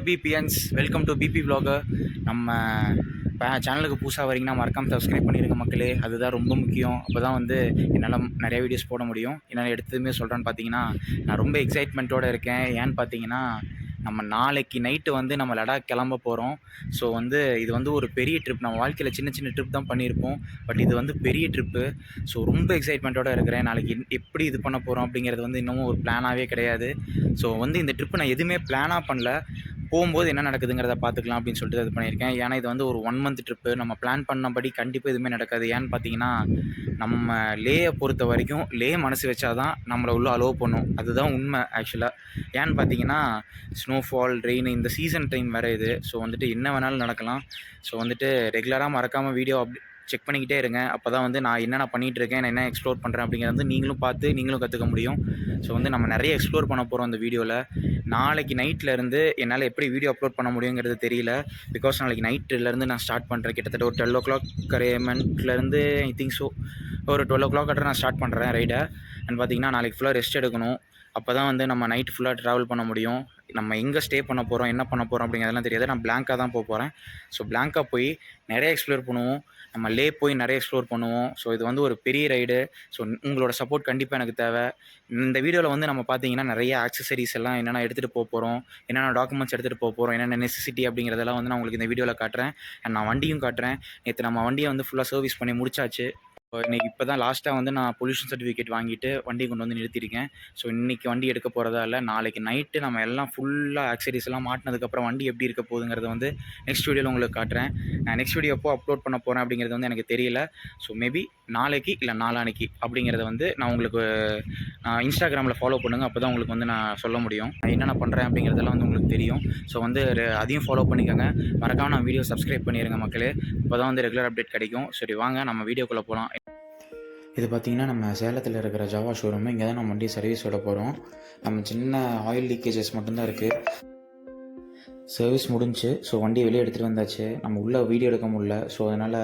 பிபிஎன்ஸ் welcome to BP vlogger. நம்ம சேனலுக்கு புதுசாக வரீங்கன்னா மறக்காமல் சப்ஸ்கிரைப் பண்ணிடுங்க மக்களே. அதுதான் ரொம்ப முக்கியம். அப்போ தான் வந்து என்னால் நிறைய வீடியோஸ் போட முடியும். என்னால் எடுத்ததுமே சொல்கிறேன்னு பார்த்தீங்கன்னா நான் ரொம்ப எக்ஸைட்மெண்ட்டோடு இருக்கேன். ஏன்னு பார்த்தீங்கன்னா நம்ம நாளைக்கு நைட்டு வந்து நம்ம லடாக் கிளம்ப போகிறோம். ஸோ வந்து இது வந்து ஒரு பெரிய ட்ரிப். நம்ம வாழ்க்கையில் சின்ன சின்ன ட்ரிப் தான் பண்ணியிருப்போம், பட் இது வந்து பெரிய ட்ரிப்பு. ஸோ ரொம்ப எக்ஸைட்மெண்ட்டோடு இருக்கிறேன். நாளைக்கு எப்படி இது பண்ண போகிறோம் அப்படிங்கிறது வந்து இன்னமும் ஒரு பிளானாகவே கிடையாது. ஸோ வந்து இந்த ட்ரிப்பு நான் எதுவுமே பிளானாக பண்ணல, போகும்போது என்ன நடக்குதுங்கிறத பார்த்துக்கலாம் அப்படின்னு சொல்லிட்டு இது பண்ணியிருக்கேன். ஏன்னா இது வந்து ஒரு 1 மந்த் ட்ரிப்பு. நம்ம பிளான் பண்ணபடி கண்டிப்பாக எதுவுமே நடக்காது. ஏன்னு பார்த்தீங்கன்னா நம்ம லேயை பொறுத்த வரைக்கும் லே மனசு வச்சா தான் நம்மளை உள்ளே அலோவ் பண்ணும். அதுதான் உண்மை ஆக்சுவலாக. ஏன்னு பார்த்தீங்கன்னா ஸ்னோஃபால், ரெயின், இந்த சீசன் டைம் வேறு இது. ஸோ வந்துட்டு என்ன வேணாலும் நடக்கலாம். ஸோ வந்துட்டு ரெகுலராக மறக்காமல் வீடியோ செக் பண்ணிக்கிட்டே இருங்க. அப்போ தான் வந்து நான் என்னென்ன பண்ணிகிட்ருக்கேன், நான் என்ன எக்ஸ்ப்ளோர் பண்ணுறேன் அப்படிங்கிறது வந்து நீங்களும் பார்த்து நீங்களும் கற்றுக்க முடியும். ஸோ வந்து நம்ம நிறைய எக்ஸ்ப்ளோர் பண்ண போகிறோம் அந்த வீடியோவில். நாளைக்கு நைட்லேருந்து என்னால் எப்படி வீடியோ அப்லோட் பண்ண முடியுங்கிறது தெரியல. பிகாஸ் நாளைக்கு நைட்டுலேருந்து நான் ஸ்டார்ட் பண்ணுறேன். கிட்டத்தட்ட ஒரு 12 o'clock கரேமெண்ட்லேருந்து ஐ திங்க் ஸோ ஒரு 12 o'clock நான் ஸ்டார்ட் பண்ணுறேன் ரைடை. அண்ட் பார்த்திங்கன்னா நாளைக்கு ஃபுல்லாக ரெஸ்ட் எடுக்கணும். அப்போ தான் வந்து நம்ம நைட்டு ஃபுல்லாக ட்ராவல் பண்ண முடியும். நம்ம எங்கே ஸ்டே பண்ண போகிறோம், என்ன பண்ண போகிறோம் அப்படிங்கிறதெல்லாம் தெரியாது. நான் பிளாங்காக தான் போகிறேன். ஸோ பிளாங்காக போய் நிறைய எக்ஸ்ப்ளோர் பண்ணுவோம். நம்ம லே போய் நிறைய எக்ஸ்ப்ளோர் பண்ணுவோம். ஸோ இது வந்து ஒரு பெரிய ரைடு. ஸோ உங்களோட சப்போர்ட் கண்டிப்பாக எனக்கு தேவை. இந்த வீடியோவில் வந்து நம்ம பார்த்தீங்கன்னா நிறைய ஆக்சசரிஸ் எல்லாம் என்னென்ன எடுத்துகிட்டு போகிறோம், என்னென்ன டாக்குமெண்ட்ஸ் எடுத்துகிட்டு போகிறோம், என்னென்ன நெசசிட்டி அப்படிங்கிறதெல்லாம் வந்து நான் உங்களுக்கு இந்த வீடியோவில் காட்டுறேன். அண்ட் நான் வண்டியும் காட்டுறேன். நேற்று நம்ம வண்டியை வந்து ஃபுல்லாக சர்வீஸ் பண்ணி முடிச்சாச்சு. இன்றைக்கி இப்போ தான் லாஸ்ட்டாக வந்து நான் பொல்யூஷன் சர்டிஃபிகேட் வாங்கிட்டு வண்டியை கொண்டு வந்து நிறுத்தியிருக்கேன். ஸோ இன்றைக்கி வண்டி எடுக்க போகிறதா இல்லை, நாளைக்கு நைட்டு நம்ம எல்லாம் ஃபுல்லாக ஆக்சரிஸ் எல்லாம் மாட்டினதுக்கப்புறம் வண்டி எப்படி இருக்க போகுதுங்கிறத வந்து நெக்ஸ்ட் வீடியோவில் உங்களுக்கு காட்டுறேன். நான் நெக்ஸ்ட் வீடியோ எப்போ அப்லோட் பண்ண போகிறேன் அப்படிங்கிறது வந்து எனக்கு தெரியல. ஸோ மேபி நாளைக்கு இல்லை நாளானைக்கு அப்படிங்கிறத வந்து நான் உங்களுக்கு இன்ஸ்டாகிராமில் ஃபாலோ பண்ணுங்கள். அப்போ தான் உங்களுக்கு வந்து நான் சொல்ல முடியும் நான் என்னென்ன பண்ணுறேன் அப்படிங்கிறதெல்லாம் வந்து உங்களுக்கு தெரியும். ஸோ வந்து அதையும் ஃபாலோ பண்ணிக்கோங்க. மறக்காமல் நான் வீடியோ சப்ஸ்கிரைப் பண்ணிடுங்க மக்களே. இப்போ தான் வந்து ரெகுலர் அப்டேட் கிடைக்கும். சரி வாங்க நம்ம வீடியோக்குள்ளே போகலாம். இது பார்த்திங்கன்னா நம்ம சேலத்தில் இருக்கிற ஜாவா ஷோரூம். இங்கே தான் நம்ம வண்டி சர்வீஸ் விட போகிறோம். நம்ம சின்ன ஆயில் லீக்கேஜஸ் மட்டும்தான் இருக்குது. சர்வீஸ் முடிஞ்சு. ஸோ வண்டியை வெளியே எடுத்துகிட்டு வந்தாச்சு. நம்ம உள்ளே வீடியோ எடுக்க முடியல. ஸோ அதனால்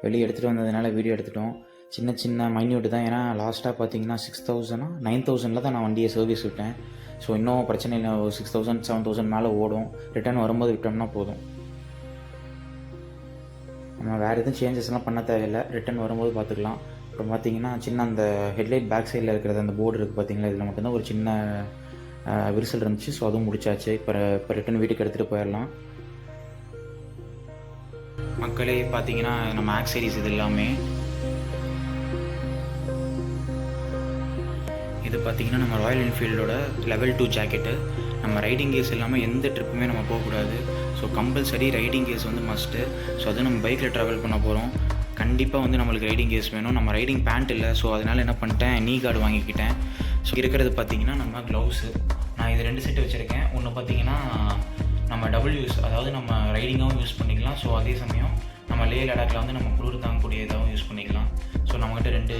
வெளியே எடுத்துகிட்டு வந்ததுனால வீடியோ எடுத்துட்டோம். சின்ன சின்ன மைன்யூட் தான். ஏன்னா லாஸ்ட்டாக பார்த்தீங்கன்னா 6,000 9,000 தான் நான் வண்டியை சர்வீஸ் விட்டேன். ஸோ இன்னும் பிரச்சனை இல்லை. ஒரு 6,000 7,000 மேலே ஓடும். ரிட்டர்ன் வரும்போது விட்டோம்னா போதும். நம்ம வேறு எதுவும் சேஞ்சஸ்லாம் பண்ண தேவையில்லை. ரிட்டர்ன் வரும்போது பார்த்துக்கலாம். அப்புறம் பார்த்திங்கன்னா சின்ன அந்த ஹெட்லைட் பேக் சைடில் இருக்கிறது அந்த போர்டு இருக்குது பார்த்திங்களா, இதில் மட்டும்தான் ஒரு சின்ன விரிசல் இருந்துச்சு. ஸோ அதுவும் முடிச்சாச்சு. இப்போ ரிட்டன் வீட்டுக்கு எடுத்துகிட்டு போயிடலாம். மக்களே பார்த்திங்கன்னா நம்ம ஆக்சரிஸ் இது எல்லாமே இது பார்த்திங்கன்னா நம்ம ராயல் என்ஃபீல்டோட லெவல் 2 ஜாக்கெட்டு. நம்ம ரைடிங் கேஸ் இல்லாமல் எந்த ட்ரிப்புமே நம்ம போகக்கூடாது. ஸோ கம்பல்சரி ரைடிங் கேஸ் வந்து மஸ்ட்டு. ஸோ அது நம்ம பைக்கில் ட்ராவல் பண்ண போகிறோம். கண்டிப்பாக வந்து நம்மளுக்கு ரைடிங் கேஸ் வேணும். நம்ம ரைடிங் பேண்ட் இல்லை. ஸோ அதனால் என்ன பண்ணிட்டேன், நீ கார்டு வாங்கிக்கிட்டேன். ஸோ இருக்கிறது பார்த்திங்கன்னா நம்ம க்ளவுஸு. நான் இது 2 செட்டு வச்சுருக்கேன். ஒன்று பார்த்திங்கன்னா நம்ம டபுள் யூஸ், அதாவது நம்ம ரைடிங்காகவும் யூஸ் பண்ணிக்கலாம். ஸோ அதே சமயம் நம்ம லே லடாக்கில் வந்து நம்ம குளிர் தாங்கக்கூடிய இதாகவும் யூஸ் பண்ணிக்கலாம். ஸோ நம்மகிட்ட 2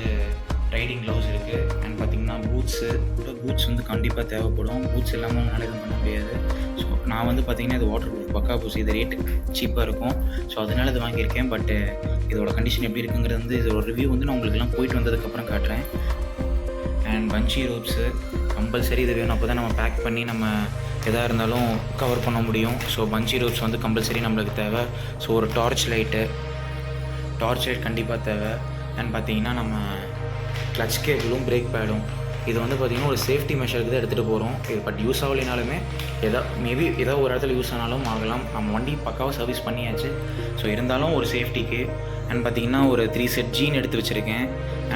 ரைடிங் க்ளவுஸ் இருக்குது. அண்ட் பார்த்திங்கன்னா பூட்ஸ் வந்து கண்டிப்பாக தேவைப்படும். பூட்ஸ் இல்லாமல் நம்மளால் எதுவும் பண்ண முடியாது. ஸோ நான் வந்து பார்த்திங்கன்னா இது வாட்டர் ப்ரூஃப் பக்கா பூஸ். இது ரேட்டு சீப்பாக இருக்கும். ஸோ அதனால் இது வாங்கியிருக்கேன். பட்டு இதோட கண்டிஷன் எப்படி இருக்குங்கிறது வந்து இதோட ரிவ்யூ வந்து நான் உங்களுக்குலாம் போயிட்டு வந்ததுக்கப்புறம் காட்டுறேன். அண்ட் பஞ்சி ரோப்ஸு கம்பல்சரி இது வேணும். அப்போ தான் நம்ம பேக் பண்ணி நம்ம எதாக இருந்தாலும் கவர் பண்ண முடியும். ஸோ பஞ்சி ரோப்ஸ் வந்து கம்பல்சரி நம்மளுக்கு தேவை. ஸோ ஒரு டார்ச் லைட் கண்டிப்பாக தேவை. அண்ட் பார்த்திங்கன்னா நம்ம கிளச் கேபிளும் பிரேக் பேடும். இது வந்து பார்த்திங்கன்னா ஒரு சேஃப்டி மெஷருக்கு தான் எடுத்துகிட்டு போகிறோம். இது பட் யூஸ் ஆகலைனாலுமே மேபி ஏதோ ஒரு இடத்துல யூஸ் ஆனாலும் ஆகலாம். நம்ம வண்டி பக்காவாக சர்வீஸ் பண்ணியாச்சு. ஸோ இருந்தாலும் ஒரு சேஃப்டிக்கு. அண்ட் பார்த்திங்கன்னா ஒரு 3 செட் ஜீன் எடுத்து வச்சுருக்கேன்.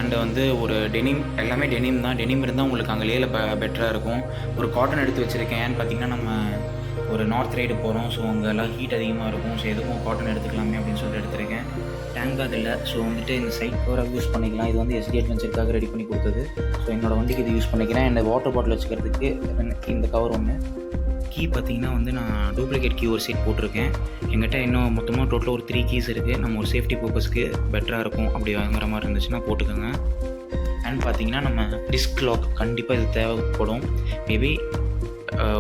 அண்டு வந்து ஒரு டெனிம், எல்லாமே டெனிம் தான். டெனிம் இருந்தால் உங்களுக்கு அங்கே லேயில் பெட்டராக இருக்கும். ஒரு காட்டன் எடுத்து வச்சுருக்கேன். ஏன்னு பார்த்திங்கன்னா நம்ம ஒரு நார்த் ரைடு போகிறோம். ஸோ அங்கே எல்லாம் ஹீட் அதிகமாக இருக்கும். ஸோ எதுக்கும் காட்டன் எடுத்துக்கலாமே அப்படின்னு சொல்லிட்டு எடுத்துருக்கேன். டேங்க் பேக் இல்லை. ஸோ வந்துட்டு இந்த சைட் கவராக யூஸ் பண்ணிக்கலாம். இது வந்து எஸ்டி அட்வென்ச்சருக்காக ரெடி பண்ணி கொடுத்தது. ஸோ என்னோடய வண்டிக்கு இது யூஸ் பண்ணிக்கிறேன். என்னோட வாட்டர் பாட்டில் வச்சுக்கிறதுக்கு இந்த கவர் ஒன்று. கீ பார்த்திங்கன்னா வந்து நான் டூப்ளிகேட் கீ ஒரு செட் போட்டிருக்கேன். எங்கிட்ட இன்னும் மொத்தமாக டோட்டலாக ஒரு 3 கீஸ் இருக்குது. நம்ம ஒரு சேஃப்டி பர்பஸ்க்கு பெட்டராக இருக்கும். அப்படி வாங்குற மாதிரி இருந்துச்சுன்னா போட்டுக்கோங்க. அண்ட் பார்த்திங்கன்னா நம்ம டிஸ்க் லாக் கண்டிப்பாக இது தேவைப்படும். மேபி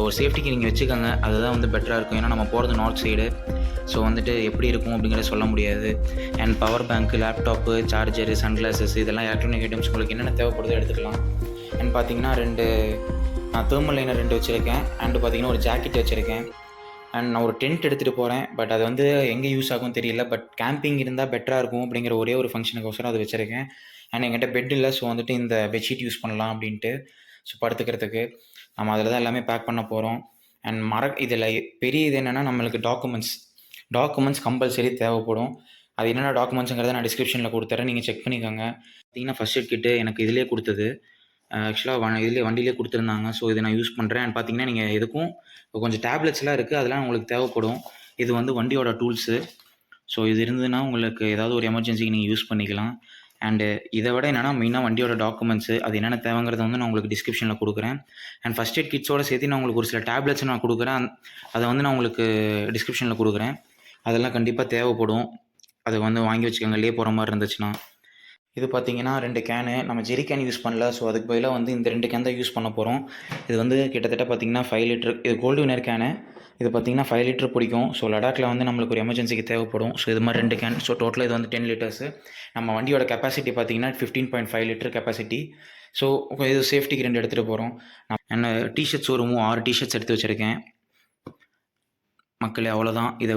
ஒரு சேஃப்டிக்கு நீங்கள் வச்சுக்கோங்க. அதுதான் வந்து பெட்டராக இருக்கும். ஏன்னா நம்ம போகிறது நார்த் சைடு. ஸோ வந்துட்டு எப்படி இருக்கும் அப்படிங்கிறத சொல்ல முடியாது. And power bank, laptop, charger, sunglasses, இதெல்லாம் எலக்ட்ரானிக் ஐட்டம்ஸ் உங்களுக்கு என்னென்ன தேவைப்படுதோ எடுத்துக்கலாம். அண்ட் பார்த்திங்கன்னா 2 தேர்மல் லைனர் 2 வச்சுருக்கேன். அண்டு பார்த்திங்கன்னா ஒரு ஜாக்கெட் வச்சுருக்கேன். அண்ட் நான் ஒரு டென்ட் எடுத்துகிட்டு போகிறேன். பட் அது வந்து எங்கே யூஸ் ஆகும் தெரியல. பட் கேம்பிங் இருந்தால் பெட்டராக இருக்கும் அப்படிங்கிற ஒரே ஒரு ஃபங்க்ஷனுக்கோசரம் அதை வச்சுருக்கேன். அண்ட் என்கிட்ட பெட் இல்லை. ஸோ வந்துட்டு இந்த பெட்ஷீட் யூஸ் பண்ணலாம் அப்படின்ட்டு. ஸோ படுத்துக்கிறதுக்கு நம்ம அதில் தான் எல்லாமே பேக் பண்ண போகிறோம். அண்ட் இதில் பெரிய இது என்னென்னா நம்மளுக்கு டாக்குமெண்ட்ஸ் கம்பல்சரி தேவைப்படும். அது என்னென்ன டாக்குமெண்ட்ஸுங்கிறத நான் டிஸ்கிரிப்ஷனில் கொடுத்துறேன், நீங்கள் செக் பண்ணிக்கோங்க. பார்த்தீங்கன்னா ஃபஸ்ட் எய்ட் கிட்டு எனக்கு இதிலே கொடுத்தது. ஆக்சுவலாக வண்டியிலே கொடுத்துருந்தாங்க. ஸோ இதை நான் யூஸ் பண்ணுறேன். அண்ட் பார்த்தீங்கன்னா நீங்கள் எதுக்கும் கொஞ்சம் டேப்லெட்ஸ்லாம் இருக்குது, அதெல்லாம் உங்களுக்கு தேவைப்படும். இது வந்து வண்டியோட டூல்ஸு. ஸோ இது இருந்ததுன்னா உங்களுக்கு ஏதாவது ஒரு எமர்ஜென்சிக்கு நீங்கள் யூஸ் பண்ணிக்கலாம். அண்டு இதை விட என்னென்னா மெயினாக வண்டியோட டாக்குமெண்ட்ஸு அது என்னென்ன தேவைங்கிறத வந்து நான் உங்களுக்கு டிஸ்கிரிப்ஷனில் கொடுக்குறேன். அண்ட் ஃபஸ்ட் எய்ட் கிட்ஸோடு சேர்த்து நான் உங்களுக்கு ஒரு சில டேப்லெட்ஸ் நான் கொடுக்குறேன். அதை வந்து நான் உங்களுக்கு டிஸ்கிரிப்ஷனில் கொடுக்குறேன். அதெல்லாம் கண்டிப்பாக தேவைப்படும். அதை வந்து வாங்கி வச்சுக்கோங்க, லே போகிற மாதிரி இருந்துச்சுன்னா. இது பார்த்தீங்கன்னா 2 கேனு. நம்ம ஜெரி கேன் யூஸ் பண்ணல. ஸோ அதுக்கு பதிலாக வந்து இந்த 2 கேன் தான் யூஸ் பண்ண போகிறோம். இது வந்து கிட்டத்தட்ட பார்த்தீங்கன்னா 5 லிட்டர். இது கோல்டு வினர் கேனு. இது பார்த்தீங்கன்னா 5 லிட்டர் பிடிக்கும். ஸோ லடாக்கில் வந்து நம்மளுக்கு ஒரு எமர்ஜென்சிக்கு தேவைப்படும். ஸோ இது மாதிரி 2 கேன். ஸோ டோட்டலாக இது வந்து 10 லிட்டர்ஸு. நம்ம வண்டியோட கெப்பாசிட்டி பார்த்தீங்கன்னா 15.5 லிட்டர் கெப்பாசிட்டி. ஸோ இது சேஃப்டிக்கு 2 எடுத்துகிட்டு போகிறோம். நான் டிஷர்ட்ஸ் ஒரு 6 டிஷர்ட்ஸ் எடுத்து வச்சுருக்கேன் மக்களே. அவ்வளோதான். இதை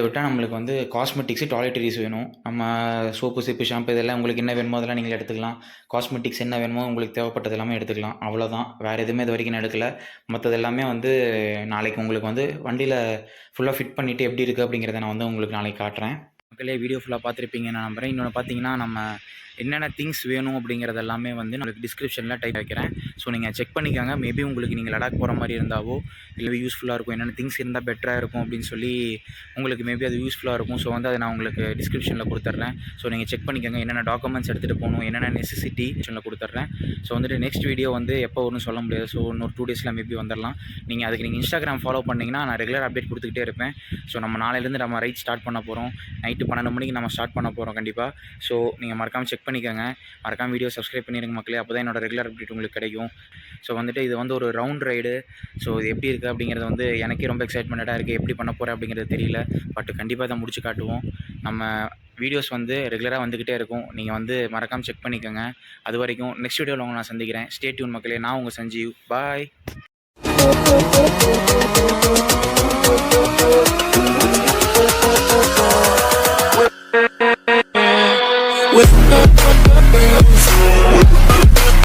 விட்டால் நம்மளுக்கு வந்து காஸ்மெட்டிக்ஸு, டாய்லெட்டரிஸ் வேணும். நம்ம சோப்பு, சிப்பு, ஷாம்பு இதெல்லாம் உங்களுக்கு என்ன வேணுமோ அதெல்லாம் நீங்கள் எடுத்துக்கலாம். காஸ்மெட்டிக்ஸ் என்ன வேணுமோ உங்களுக்கு தேவைப்பட்டது எல்லாமே எடுத்துக்கலாம். அவ்வளோதான். வேறு எதுவுமே இது வரைக்கும் நான் எடுக்கலை. மற்றது எல்லாமே வந்து நாளைக்கு உங்களுக்கு வந்து வண்டியில் ஃபுல்லாக ஃபிட் பண்ணிவிட்டு எப்படி இருக்குது அப்படிங்கிறத நான் வந்து உங்களுக்கு நாளைக்கு காட்டுறேன். மக்களே வீடியோ ஃபுல்லாக பார்த்துருப்பீங்க நான் நம்புகிறேன். இன்னொன்று பார்த்தீங்கன்னா நம்ம என்னென்ன திங்ஸ் வேணும் அப்படிங்கிறது எல்லாமே வந்து நம்மளுக்கு டிஸ்கிரிப்ஷனில் டைப் வைக்கிறேன். ஸோ நீங்கள் செக் பண்ணிக்கோங்க. மேபி உங்களுக்கு நீங்கள் லடாக் போகிற மாதிரி இருந்தாவோ இல்லை யூஸ்ஃபுல்லாக இருக்கும், என்னென்ன திங்ஸ் இருந்தால் பெட்டராக இருக்கும் அப்படின்னு சொல்லி உங்களுக்கு மேபி அது யூஸ்ஃபுல்லாக இருக்கும். ஸோ வந்து அதை நான் உங்களுக்கு டிஸ்கிரிப்ஷனில் கொடுத்துட்றேன். ஸோ நீங்கள் செக் பண்ணிக்கோங்க என்னென்ன டாக்குமெண்ட்ஸ் எடுத்துகிட்டு போகணும், என்னென்ன நெசசிட்டி கொடுத்துட்றேன். ஸோ வந்துட்டு நெக்ஸ்ட் வீடியோ வந்து எப்போ வரும்னு சொல்ல முடியாது. ஸோ இன்னொரு 2 டேஸில் மேபி வந்துடலாம். அதுக்கு நீங்கள் இன்ஸ்டாகிராம் ஃபாலோ பண்ணிங்கன்னா நான் ரெகுலர் அப்டேட் கொடுத்துக்கிட்டே இருப்பேன். ஸோ நம்ம நாளையிலேருந்து நம்ம ரைட் ஸ்டார்ட் பண்ண போகிறோம். நைட்டு 12 மணிக்கு நம்ம ஸ்டார்ட் பண்ண போகிறோம் கண்டிப்பாக. ஸோ நீங்கள் மறக்காமல் செக் பண்ணிக்கோங்க. மறக்காமல் வீடியோ சப்ஸ்கிரைப் பண்ணிடுங்க மக்களே. அப்போ தான் என்னோட ரெகுலர் அப்டேட் உங்களுக்கு கிடைக்கும். ஸோ வந்துட்டு இது வந்து ஒரு ரவுண்ட் ரைடு. ஸோ இது எப்படி இருக்குது அப்படிங்கிறது வந்து எனக்கே ரொம்ப எக்ஸைட்மெண்ட்டாக இருக்குது. எப்படி பண்ண போகிறேன் அப்படிங்கிறது தெரியல. பட் கண்டிப்பாக இதை முடிச்சு காட்டுவோம். நம்ம வீடியோஸ் வந்து ரெகுலராக வந்துக்கிட்டே இருக்கும். நீங்கள் வந்து மறக்காமல் செக் பண்ணிக்கோங்க. அது வரைக்கும் நெக்ஸ்ட் வீடியோவில் உங்களை நான் சந்திக்கிறேன். ஸ்டே டியூன் மக்களே. நான் உங்கள் சஞ்சீவ். பாய். With